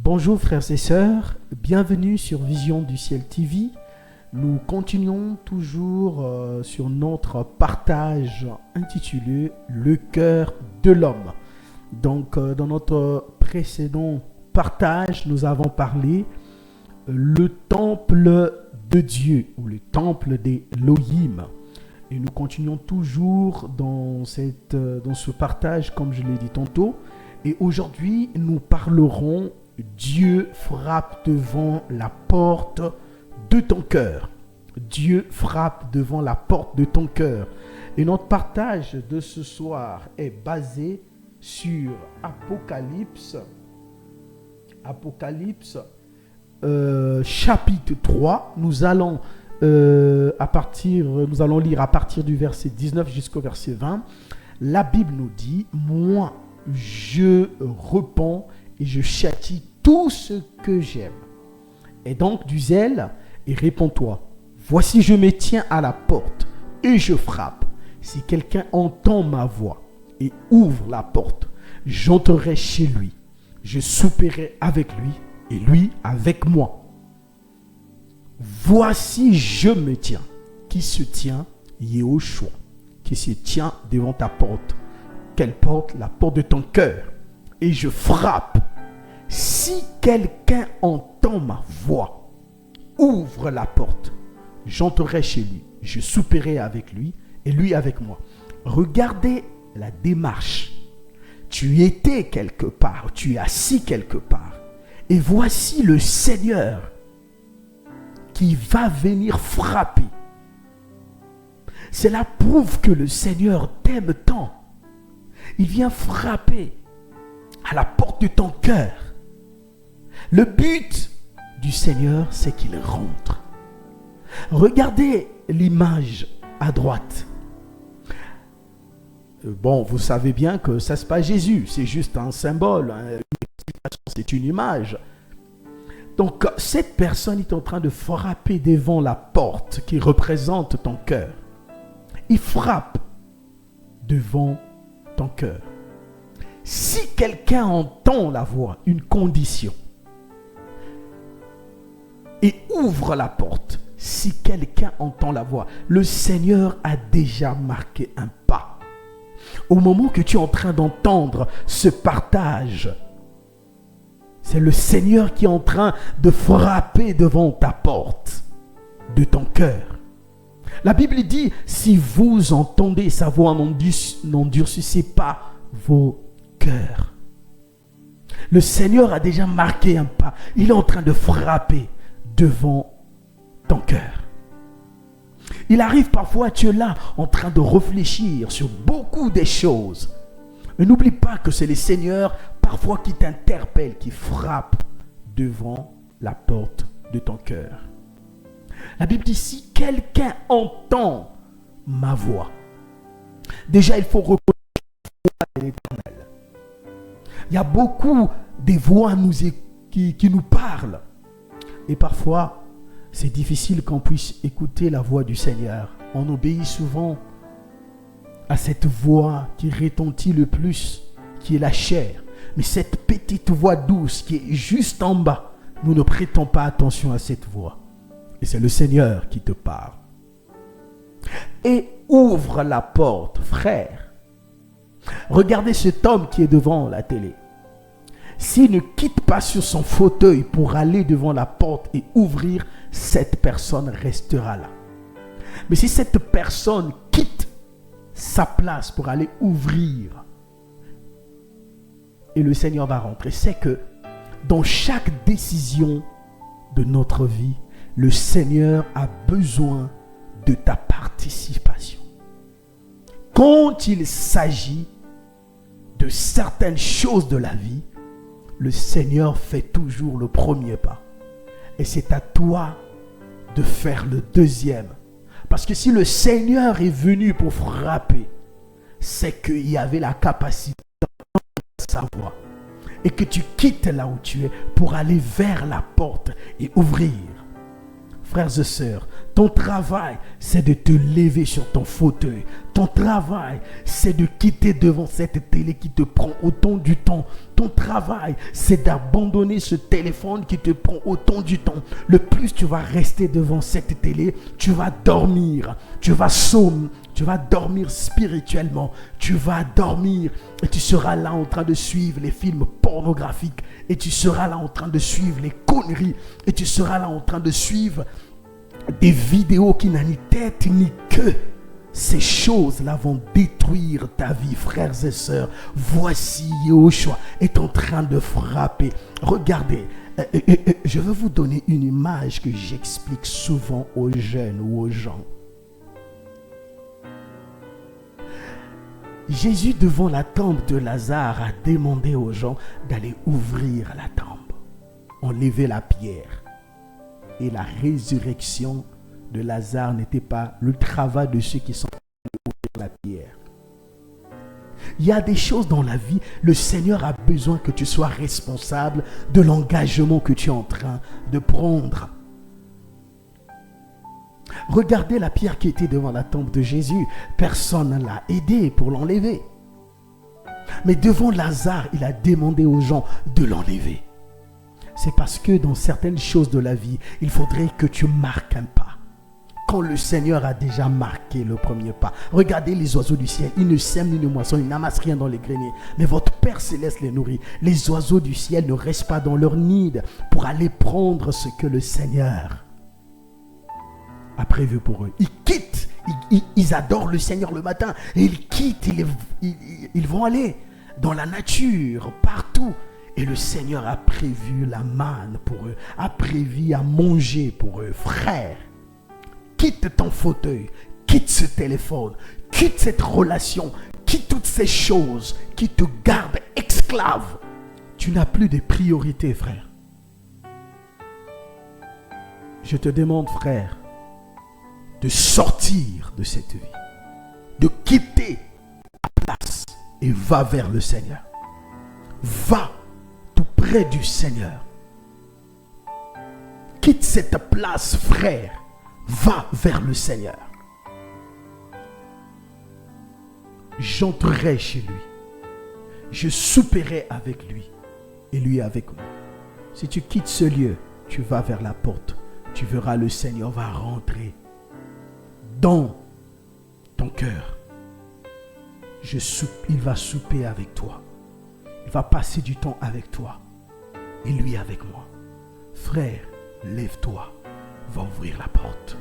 Bonjour frères et sœurs, bienvenue sur Vision du Ciel TV. Nous continuons toujours sur notre partage intitulé Le cœur de l'homme. Donc dans notre précédent partage, nous avons parlé le temple de Dieu ou le temple d'Élohim. Et nous continuons toujours dans ce partage comme je l'ai dit tantôt. Et aujourd'hui, nous parlerons Dieu frappe devant la porte de ton cœur. Dieu frappe devant la porte de ton cœur. Et notre partage de ce soir est basé sur Apocalypse chapitre 3. Nous allons lire à partir du verset 19 jusqu'au verset 20. La Bible nous dit: moi, je repens et je châtie tout ce que j'aime. Et donc du zèle et réponds-toi. Voici, je me tiens à la porte et je frappe. Si quelqu'un entend ma voix et ouvre la porte, j'entrerai chez lui. Je souperai avec lui et lui avec moi. Voici, je me tiens. Qui se tient? Yehoshua. Qui se tient devant ta porte. Quelle porte? La porte de ton cœur. Et je frappe. Si quelqu'un entend ma voix, ouvre la porte, j'entrerai chez lui, je souperai avec lui et lui avec moi. Regardez la démarche. Tu étais quelque part, tu es assis quelque part, et voici le Seigneur qui va venir frapper. Cela prouve que le Seigneur t'aime tant. Il vient frapper à la porte de ton cœur. Le but du Seigneur, c'est qu'il rentre. Regardez l'image à droite. Bon, vous savez bien que ça, c'est pas Jésus, c'est juste un symbole, c'est une image. Donc, cette personne est en train de frapper devant la porte qui représente ton cœur. Il frappe devant ton cœur. Si quelqu'un entend la voix, une condition, et ouvre la porte, si quelqu'un entend la voix, le Seigneur a déjà marqué un pas. Au moment que tu es en train d'entendre ce partage, c'est le Seigneur qui est en train de frapper devant ta porte de ton cœur. La Bible dit, si vous entendez sa voix, n'endurcissez pas vos cœurs. Le Seigneur a déjà marqué un pas. Il est en train de frapper devant ton cœur. Il arrive parfois, tu es là en train de réfléchir sur beaucoup de choses. Mais n'oublie pas que c'est le Seigneur parfois qui t'interpelle, qui frappe devant la porte de ton cœur. La Bible dit, si quelqu'un entend ma voix, déjà il faut reconnaître la voix de l'Éternel. Il y a beaucoup de voix qui nous parlent. Et parfois, c'est difficile qu'on puisse écouter la voix du Seigneur. On obéit souvent à cette voix qui retentit le plus, qui est la chair. Mais cette petite voix douce qui est juste en bas, nous ne prêtons pas attention à cette voix. Et c'est le Seigneur qui te parle. Et ouvre la porte, frère. Regardez cet homme qui est devant la télé. S'il ne quitte pas sur son fauteuil pour aller devant la porte et ouvrir, cette personne restera là. Mais si cette personne quitte sa place pour aller ouvrir, et le Seigneur va rentrer, c'est que dans chaque décision de notre vie, le Seigneur a besoin de ta participation. Quand il s'agit de certaines choses de la vie, le Seigneur fait toujours le premier pas. Et c'est à toi de faire le deuxième. Parce que si le Seigneur est venu pour frapper, c'est qu'il y avait la capacité de savoir. Et que tu quittes là où tu es pour aller vers la porte et ouvrir. Frères et sœurs, Ton travail, c'est de te lever sur ton fauteuil. Ton travail, c'est de quitter devant cette télé qui te prend autant du temps. Ton travail, c'est d'abandonner ce téléphone qui te prend autant du temps. Le plus tu vas rester devant cette télé, tu vas dormir. Tu vas dormir spirituellement. Tu vas dormir et tu seras là en train de suivre les films pornographiques. Et tu seras là en train de suivre les conneries. Et tu seras là en train de suivre des vidéos qui n'ont ni tête ni queue. Ces choses-là vont détruire ta vie, frères et sœurs. Voici Yahushua est en train de frapper. Regardez, je veux vous donner une image que j'explique souvent aux jeunes ou aux gens. Jésus, devant la tombe de Lazare, a demandé aux gens d'aller ouvrir la tombe, enlever la pierre. Et la résurrection de Lazare n'était pas le travail de ceux qui sont ouvrir la pierre. Il y a des choses dans la vie, le Seigneur a besoin que tu sois responsable de l'engagement que tu es en train de prendre. Regardez la pierre qui était devant la tombe de Jésus. Personne ne l'a aidé pour l'enlever. Mais devant Lazare, il a demandé aux gens de l'enlever. C'est parce que dans certaines choses de la vie, il faudrait que tu marques un pas. Quand le Seigneur a déjà marqué le premier pas. Regardez les oiseaux du ciel. Ils ne sèment ni ne moissonnent, ils n'amassent rien dans les greniers. Mais votre Père Céleste les nourrit. Les oiseaux du ciel ne restent pas dans leur nid pour aller prendre ce que le Seigneur a prévu pour eux. Ils quittent. Ils adorent le Seigneur le matin. Et ils quittent. Ils vont aller dans la nature, partout. Et le Seigneur a prévu la manne pour eux. A prévu à manger pour eux. Frère, quitte ton fauteuil, quitte ce téléphone, quitte cette relation, quitte toutes ces choses qui te gardent esclave. Tu n'as plus de priorité, frère. Je te demande, frère, de sortir de cette vie, de quitter ta place et va vers le Seigneur. Va tout près du Seigneur. Quitte cette place, frère. Va vers le Seigneur. J'entrerai chez lui. Je souperai avec lui et lui avec moi. Si tu quittes ce lieu, tu vas vers la porte. Tu verras le Seigneur va rentrer dans ton cœur. Il va souper avec toi. Il va passer du temps avec toi et lui avec moi. Frère, lève-toi. Va ouvrir la porte.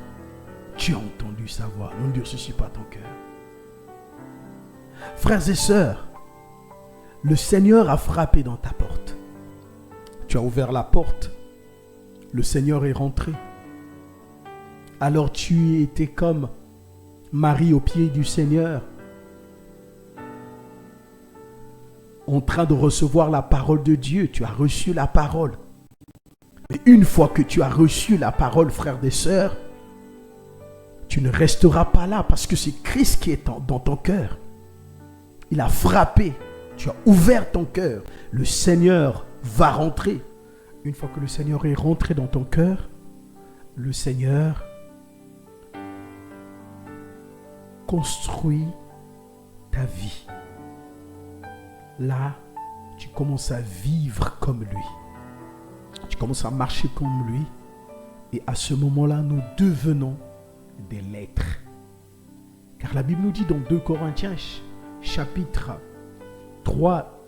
Tu as entendu sa voix. N'endurcis pas ton cœur. Frères et sœurs, le Seigneur a frappé dans ta porte. Tu as ouvert la porte. Le Seigneur est rentré. Alors tu étais comme Marie au pied du Seigneur, en train de recevoir la parole de Dieu. Tu as reçu la parole. Mais une fois que tu as reçu la parole, frères et sœurs, tu ne resteras pas là parce que c'est Christ qui est dans ton cœur. Il a frappé. Tu as ouvert ton cœur. Le Seigneur va rentrer. Une fois que le Seigneur est rentré dans ton cœur, le Seigneur construit ta vie. Là, tu commences à vivre comme lui. Tu commences à marcher comme lui. Et à ce moment-là, nous devenons des lettres. Car la Bible nous dit dans 2 Corinthiens, chapitre 3,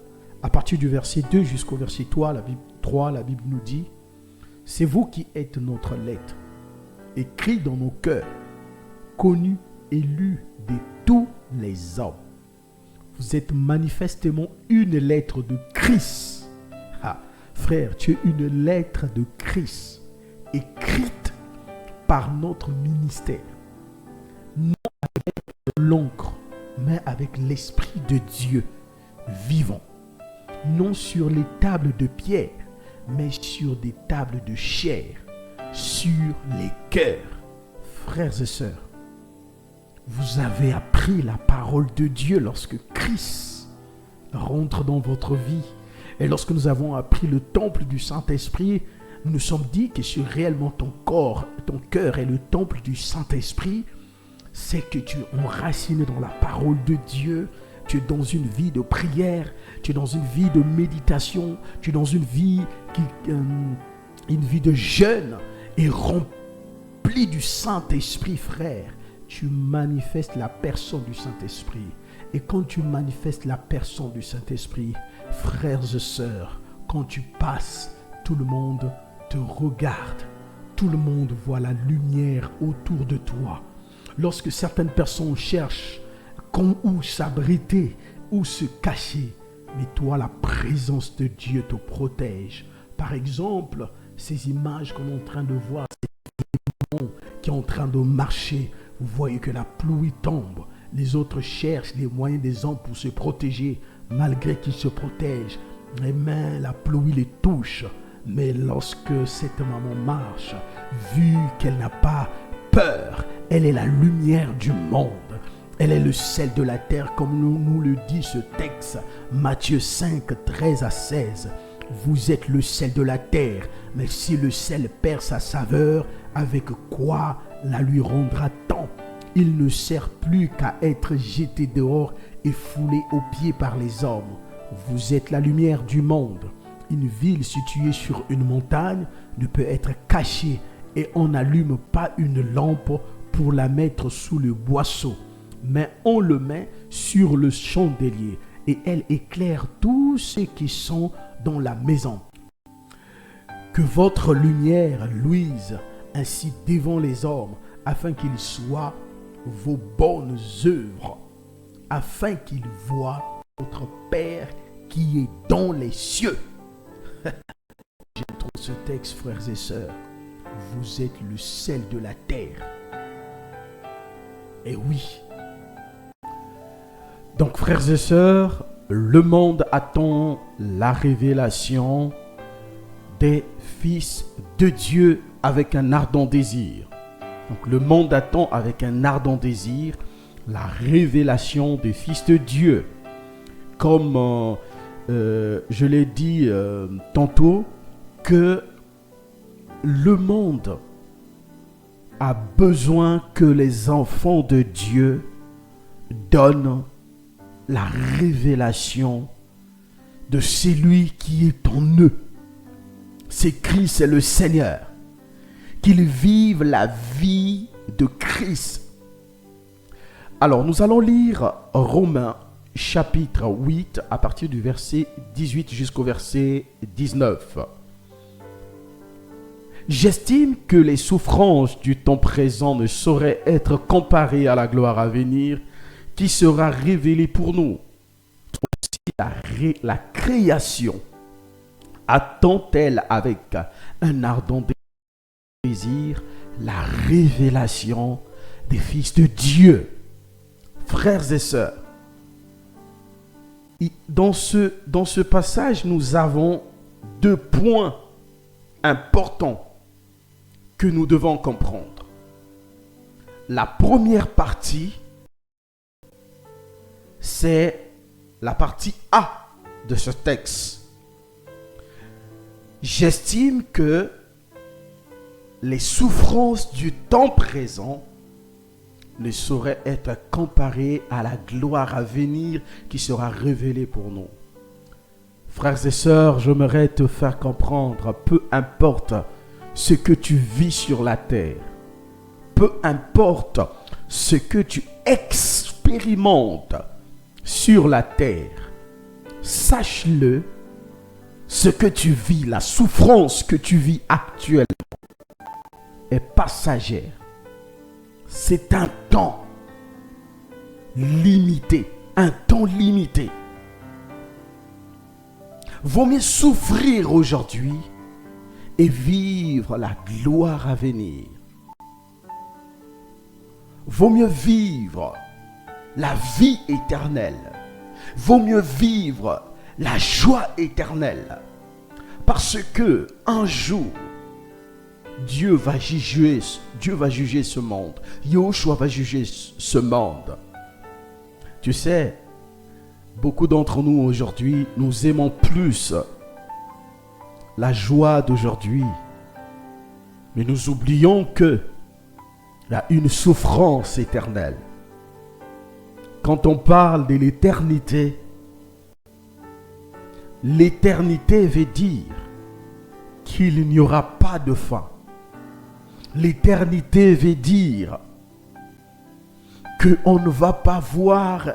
à partir du verset 2 jusqu'au verset 3, la Bible nous dit, c'est vous qui êtes notre lettre, écrite dans nos cœurs, connue et lue de tous les hommes. Vous êtes manifestement une lettre de Christ. Frère, tu es une lettre de Christ, écrite par notre ministère. Non avec l'encre, mais avec l'Esprit de Dieu vivant. Non sur les tables de pierre, mais sur des tables de chair, sur les cœurs. Frères et sœurs, vous avez appris la parole de Dieu lorsque Christ rentre dans votre vie. Et lorsque nous avons appris le temple du Saint-Esprit, nous nous sommes dit que si réellement ton corps, ton cœur est le temple du Saint-Esprit, c'est que tu es enraciné dans la parole de Dieu, tu es dans une vie de prière, tu es dans une vie de méditation, tu es dans une vie de jeûne et remplie du Saint-Esprit, frère. Tu manifestes la personne du Saint-Esprit. Et quand tu manifestes la personne du Saint-Esprit, frères et sœurs, quand tu passes, tout le monde te regarde. Tout le monde voit la lumière autour de toi. Lorsque certaines personnes cherchent où s'abriter, où se cacher, mais toi, la présence de Dieu te protège. Par exemple, ces images qu'on est en train de voir, ces gens qui sont en train de marcher, vous voyez que la pluie tombe. Les autres cherchent les moyens des hommes pour se protéger, malgré qu'ils se protègent. Les mains, la pluie les touche. Mais lorsque cette maman marche, vu qu'elle n'a pas peur, elle est la lumière du monde. Elle est le sel de la terre, comme nous le dit ce texte, Matthieu 5, 13 à 16. Vous êtes le sel de la terre, mais si le sel perd sa saveur, avec quoi la lui rendra-t-on? Il ne sert plus qu'à être jeté dehors et foulé aux pieds par les hommes. Vous êtes la lumière du monde. Une ville située sur une montagne ne peut être cachée et on n'allume pas une lampe pour la mettre sous le boisseau, mais on le met sur le chandelier et elle éclaire tous ceux qui sont dans la maison. Que votre lumière luise ainsi devant les hommes, afin qu'ils soient vos bonnes œuvres, afin qu'ils voient votre Père qui est dans les cieux. J'aime trop ce texte, frères et sœurs. Vous êtes le sel de la terre. Et oui. Donc, frères et sœurs, le monde attend la révélation des fils de Dieu avec un ardent désir. Donc, le monde attend avec un ardent désir la révélation des fils de Dieu. Comme je l'ai dit tantôt, que le monde a besoin que les enfants de Dieu donnent la révélation de celui qui est en eux. C'est Christ, c'est le Seigneur. Qu'ils vivent la vie de Christ. Alors, nous allons lire Romains chapitre 8 à partir du verset 18 jusqu'au verset 19. J'estime que les souffrances du temps présent ne sauraient être comparées à la gloire à venir qui sera révélée pour nous. Aussi la création attend-elle avec un ardent désir la révélation des fils de Dieu. Frères et sœurs, dans ce passage, nous avons deux points importants que nous devons comprendre. La première partie, c'est la partie A de ce texte. J'estime que les souffrances du temps présent ne sauraient être comparées à la gloire à venir qui sera révélée pour nous. Frères et sœurs, j'aimerais te faire comprendre, peu importe ce que tu vis sur la terre, peu importe ce que tu expérimentes sur la terre, sache-le, ce que tu vis, la souffrance que tu vis actuellement est passagère. C'est un temps limité, un temps limité. Vaut mieux souffrir aujourd'hui et vivre la gloire à venir. Vaut mieux vivre la vie éternelle. Vaut mieux vivre la joie éternelle. Parce que un jour, Dieu va juger ce monde. Yahushua va juger ce monde. Tu sais, beaucoup d'entre nous aujourd'hui, nous aimons plus la joie d'aujourd'hui Mais nous oublions que il y a une souffrance éternelle. Quand on parle de l'éternité, l'éternité veut dire qu'il n'y aura pas de fin. L'éternité veut dire qu'on ne va pas voir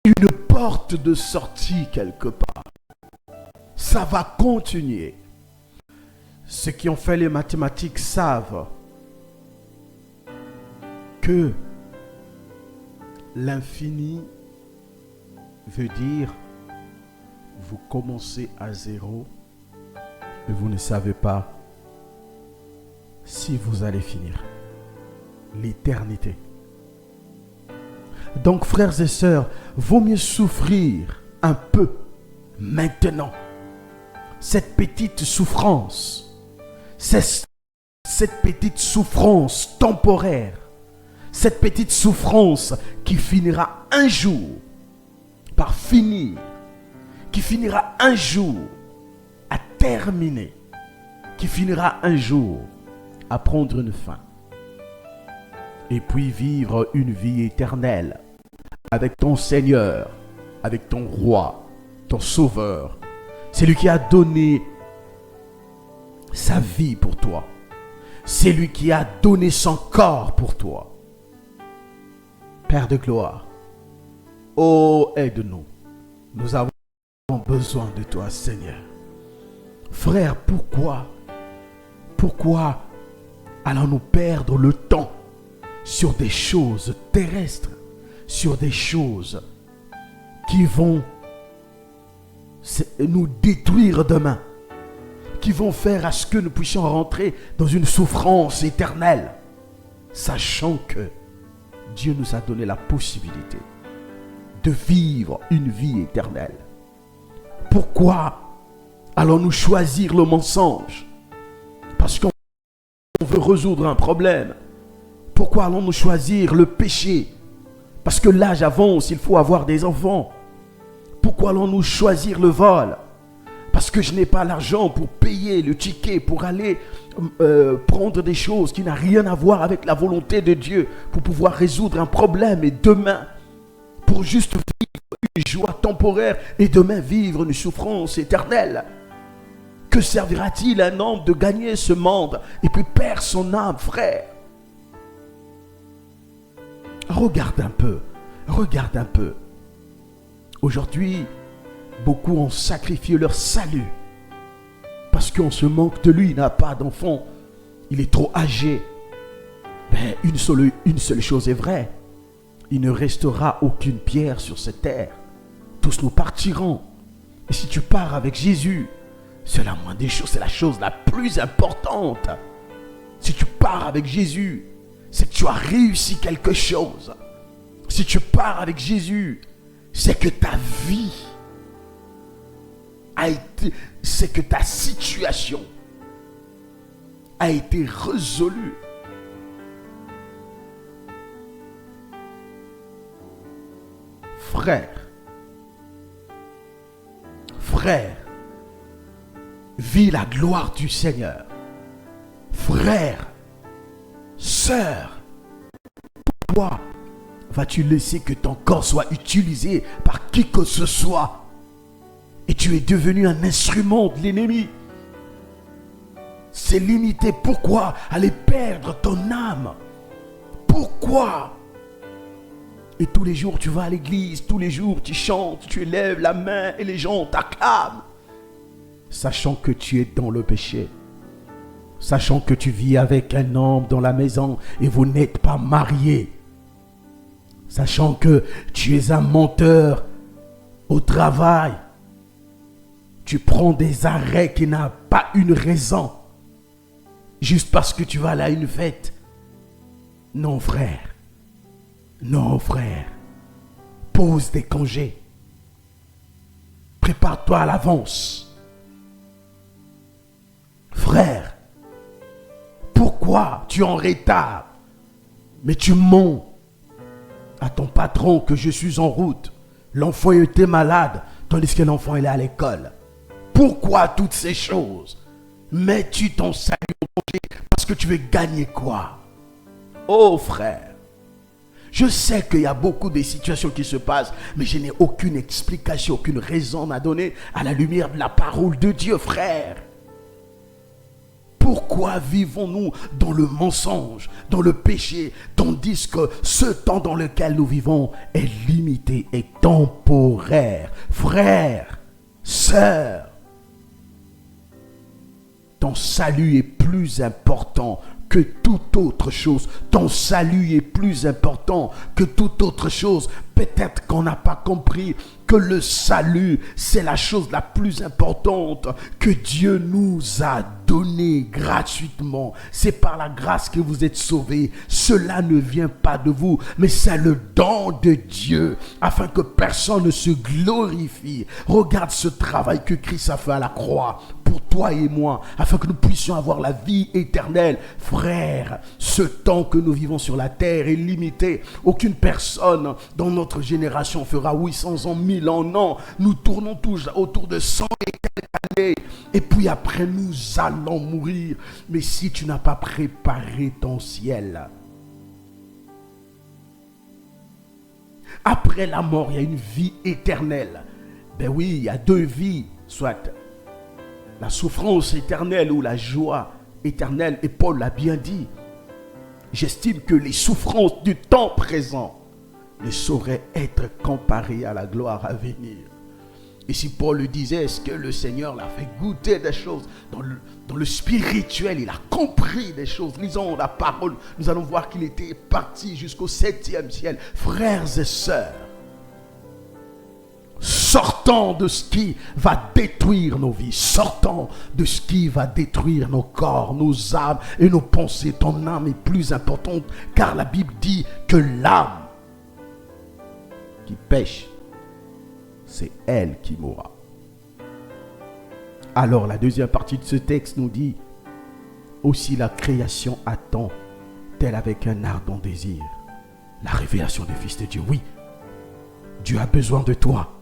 une porte de sortie quelque part. Ça va continuer. Ceux qui ont fait les mathématiques savent que l'infini veut dire vous commencez à zéro et vous ne savez pas si vous allez finir. L'éternité. Donc frères et sœurs, vaut mieux souffrir un peu maintenant. Cette petite souffrance, cette petite souffrance temporaire, cette petite souffrance qui finira un jour par finir, qui finira un jour à terminer, qui finira un jour à prendre une fin. Et puis vivre une vie éternelle avec ton Seigneur, avec ton Roi, ton Sauveur. C'est lui qui a donné sa vie pour toi. C'est lui qui a donné son corps pour toi. Père de gloire, oh, aide-nous. Nous avons besoin de toi, Seigneur. Frère, pourquoi allons-nous perdre le temps sur des choses terrestres, sur des choses qui vont nous détruire demain, qui vont faire à ce que nous puissions rentrer dans une souffrance éternelle, sachant que Dieu nous a donné la possibilité de vivre une vie éternelle. Pourquoi allons-nous choisir le mensonge? Parce qu'on veut résoudre un problème. Pourquoi allons-nous choisir le péché? Parce que l'âge avance, il faut avoir des enfants. Pourquoi allons-nous choisir le vol? Parce que je n'ai pas l'argent pour payer le ticket, pour aller prendre des choses qui n'ont rien à voir avec la volonté de Dieu, pour pouvoir résoudre un problème et demain, pour juste vivre une joie temporaire et demain vivre une souffrance éternelle. Que servira-t-il à un homme de gagner ce monde et puis perdre son âme, frère? Regarde un peu. Aujourd'hui, beaucoup ont sacrifié leur salut parce qu'on se manque de lui, il n'a pas d'enfant, il est trop âgé. Mais une seule chose est vraie, il ne restera aucune pierre sur cette terre. Tous nous partirons. Et si tu pars avec Jésus, c'est la moindre des choses, c'est la chose la plus importante. Si tu pars avec Jésus, c'est que tu as réussi quelque chose. Si tu pars avec Jésus, c'est que ta vie a été, c'est que ta situation a été résolue. Frère, vis la gloire du Seigneur. Frère, sœur, pourquoi vas-tu laisser que ton corps soit utilisé par qui que ce soit et tu es devenu un instrument de l'ennemi? C'est limité. Pourquoi aller perdre ton âme? Pourquoi? Et tous les jours tu vas à l'église, tous les jours tu chantes, tu élèves la main et les gens t'acclament, sachant que tu es dans le péché, sachant que tu vis avec un homme dans la maison et vous n'êtes pas mariés, sachant que tu es un menteur au travail, tu prends des arrêts qui n'ont pas une raison, juste parce que tu vas aller à une fête. Non frère, pose des congés, prépare-toi à l'avance. Frère, pourquoi tu es en retard, mais tu mens à ton patron que je suis en route, l'enfant était malade, tandis que l'enfant est à l'école? Pourquoi toutes ces choses? Mets-tu ton salut au danger parce que tu veux gagner quoi? Oh frère, je sais qu'il y a beaucoup de situations qui se passent, mais je n'ai aucune explication, aucune raison à donner à la lumière de la parole de Dieu, frère. Pourquoi vivons-nous dans le mensonge, dans le péché, tandis que ce temps dans lequel nous vivons est limité et temporaire? Frère, sœur, ton salut est plus important que toute autre chose. Ton salut est plus important que toute autre chose. Peut-être qu'on n'a pas compris que le salut, c'est la chose la plus importante que Dieu nous a donnée gratuitement. C'est par la grâce que vous êtes sauvés. Cela ne vient pas de vous, mais c'est le don de Dieu, afin que personne ne se glorifie. Regarde ce travail que Christ a fait à la croix pour toi et moi, afin que nous puissions avoir la vie éternelle. Frère, ce temps que nous vivons sur la terre est limité. Aucune personne dans notre génération fera 800 ans, 1000 ans. Non, nous tournons tous autour de 100 et quelques années. Et puis après, nous allons mourir. Mais si tu n'as pas préparé ton ciel, après la mort, il y a une vie éternelle. Ben oui, il y a deux vies, soit la souffrance éternelle ou la joie éternelle. Et Paul l'a bien dit. J'estime que les souffrances du temps présent ne sauraient être comparées à la gloire à venir. Et si Paul le disait, est-ce que le Seigneur l'a fait goûter des choses dans le spirituel? Il a compris des choses. Lisons la parole, nous allons voir qu'il était parti jusqu'au 7e ciel. Frères et sœurs, sortons de ce qui va détruire nos vies. Sortons de ce qui va détruire nos corps, nos âmes et nos pensées. Ton âme est plus importante, car la Bible dit que l'âme qui pêche, c'est elle qui mourra. Alors la deuxième partie de ce texte nous dit, aussi la création attend, telle avec un ardent désir, la révélation des fils de Dieu. Oui, Dieu a besoin de toi.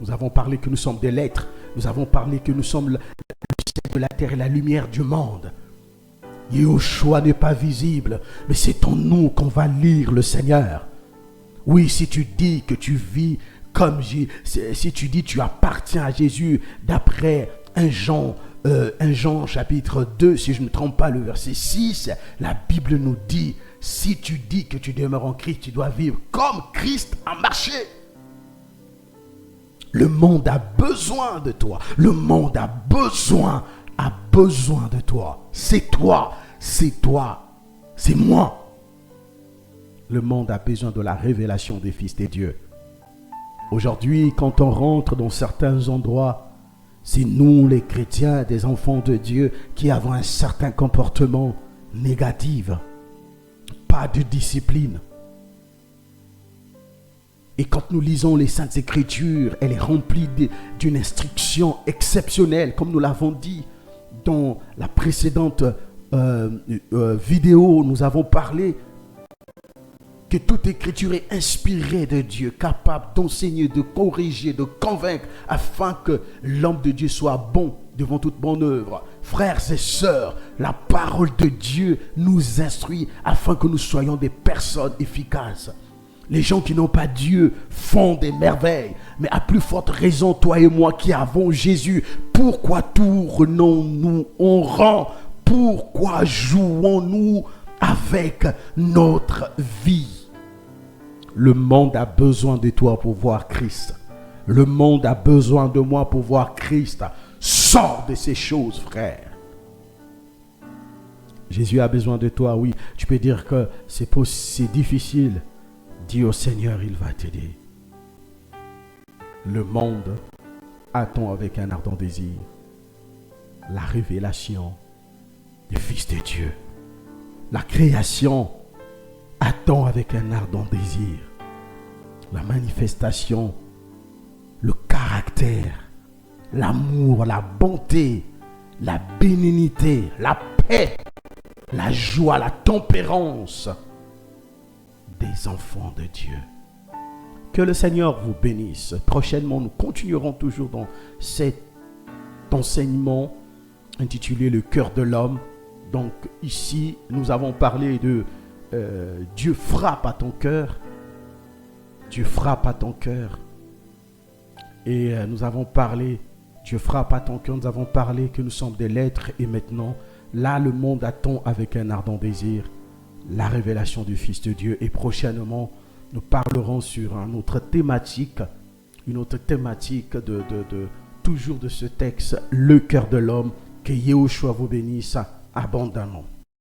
Nous avons parlé que nous sommes des lettres. Nous avons parlé que nous sommes le ciel de la terre et la lumière du monde. Yahushua n'est pas visible, mais c'est en nous qu'on va lire le Seigneur. Oui, si tu dis que tu vis comme si tu dis que tu appartiens à Jésus, d'après 1 Jean chapitre 2, si je ne me trompe pas, le verset 6, la Bible nous dit, si tu dis que tu demeures en Christ, tu dois vivre comme Christ a marché. Le monde a besoin de toi. Le monde a besoin de toi. C'est toi, c'est toi, c'est moi. Le monde a besoin de la révélation des fils de Dieu. Aujourd'hui, quand on rentre dans certains endroits, c'est nous les chrétiens, des enfants de Dieu, qui avons un certain comportement négatif. Pas de discipline. Et quand nous lisons les Saintes Écritures, elle est remplie d'une instruction exceptionnelle, comme nous l'avons dit dans la précédente vidéo. Nous avons parlé que toute Écriture est inspirée de Dieu, capable d'enseigner, de corriger, de convaincre, afin que l'homme de Dieu soit bon devant toute bonne œuvre. Frères et sœurs, la parole de Dieu nous instruit afin que nous soyons des personnes efficaces. Les gens qui n'ont pas Dieu font des merveilles. Mais à plus forte raison, toi et moi qui avons Jésus, pourquoi tournons-nous en rang? Pourquoi jouons-nous avec notre vie? Le monde a besoin de toi pour voir Christ. Le monde a besoin de moi pour voir Christ. Sors de ces choses, frère. Jésus a besoin de toi, oui. Tu peux dire que c'est difficile. Dis au Seigneur, il va t'aider. Le monde attend avec un ardent désir la révélation des fils de Dieu. La création attend avec un ardent désir la manifestation, le caractère, l'amour, la bonté, la bénignité, la paix, la joie, la tempérance des enfants de Dieu. Que le Seigneur vous bénisse. Prochainement, nous continuerons toujours dans cet enseignement intitulé Le cœur de l'homme. Donc ici, nous avons parlé de Dieu frappe à ton cœur. Dieu frappe à ton cœur. Et nous avons parlé, Dieu frappe à ton cœur, nous avons parlé que nous sommes des lettres. Et maintenant, là, le monde attend avec un ardent désir la révélation du Fils de Dieu. Et prochainement, nous parlerons sur une autre thématique toujours de ce texte, le cœur de l'homme. Que Yahushua vous bénisse abondamment.